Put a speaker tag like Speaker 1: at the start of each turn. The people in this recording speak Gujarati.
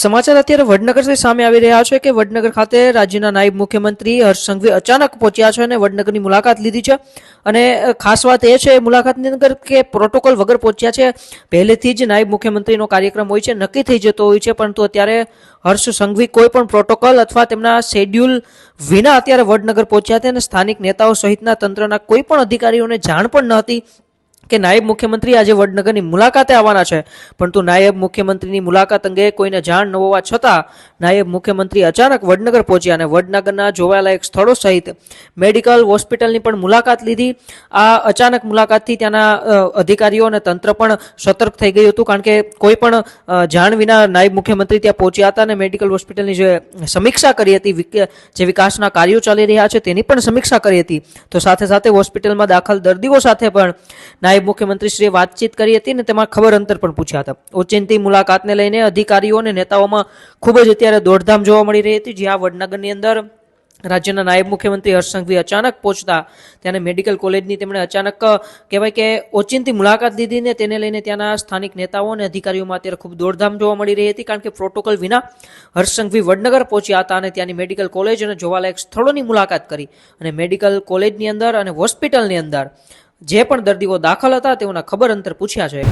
Speaker 1: સમાચાર અત્યારે વડનગરથી સામે આવી રહ્યા છે કે વડનગર ખાતે રાજ્યના નાયબ મુખ્યમંત્રી હર્ષ સંઘવી અચાનક પહોંચ્યા છે અને વડનગરની મુલાકાત લીધી છે. અને ખાસ વાત એ છે મુલાકાતની અંદર કે પ્રોટોકોલ વગર પહોંચ્યા છે. પહેલેથી જ નાયબ મુખ્યમંત્રીનો કાર્યક્રમ હોય છે, નક્કી થઈ જતો હોય છે, પરંતુ અત્યારે હર્ષ સંઘવી કોઈ પણ પ્રોટોકોલ અથવા તેમના શેડ્યુલ વિના અત્યારે વડનગર પહોંચ્યા હતા અને સ્થાનિક નેતાઓ સહિતના તંત્રના કોઈ પણ અધિકારીઓને જાણ પણ ન હતી કે નાયબ મુખ્યમંત્રી આજે વડનગરની મુલાકાતે આવવાના છે. પરંતુ નાયબ મુખ્યમંત્રીની મુલાકાત અંગે કોઈને જાણ ન હોવા છતાં નાયબ મુખ્યમંત્રી અચાનક વડનગર પહોંચ્યા અને વડનગરના જોવાલાયક સ્થળો સહિત મેડિકલ હોસ્પિટલની પણ મુલાકાત લીધી. આ અચાનક મુલાકાતથી ત્યાંના અધિકારીઓ અને તંત્ર પણ સતર્ક થઈ ગયું હતું, કારણ કે કોઈ પણ જાણ વિના નાયબ મુખ્યમંત્રી ત્યાં પહોંચ્યા હતા અને મેડિકલ હોસ્પિટલની જે સમીક્ષા કરી હતી, જે વિકાસના કાર્યો ચાલી રહ્યા છે તેની પણ સમીક્ષા કરી હતી. તો સાથે સાથે હોસ્પિટલમાં દાખલ દર્દીઓ સાથે પણ નાયબ મુખ્યમંત્રીશ્રીએ વાતચીત કરી હતી અને તેમાં ખબર અંતર પણ પૂછ્યા હતા. ઓચિંતી મુલાકાતને લઈને અધિકારીઓ અને નેતાઓમાં ખૂબ જ અત્યારે દોડધામ જોવા મળી રહી હતી. જ્યાં વડનગરની અંદર રાજ્યના નાયબ મુખ્યમંત્રી હર્ષ સંઘવી અચાનક પહોંચતા ત્યાંને મેડિકલ કોલેજની તેમણે અચાનક કહેવાય કે ઓચિંતી મુલાકાત લીધી ને તેને લઈને ત્યાંના સ્થાનિક નેતાઓ અને અધિકારીઓમાં અત્યારે ખૂબ દોડધામ જોવા મળી રહી હતી, કારણ કે પ્રોટોકોલ વિના હર્ષ સંઘવી વડનગર પહોંચ્યા હતા અને ત્યાંની મેડિકલ કોલેજ અને જોવાલાયક સ્થળોની મુલાકાત કરી અને મેડિકલ કોલેજની અંદર અને હોસ્પિટલની અંદર જે પણ દર્દીઓ દાખલ હતા તેઓના ખબર અંતર પૂછ્યા છે.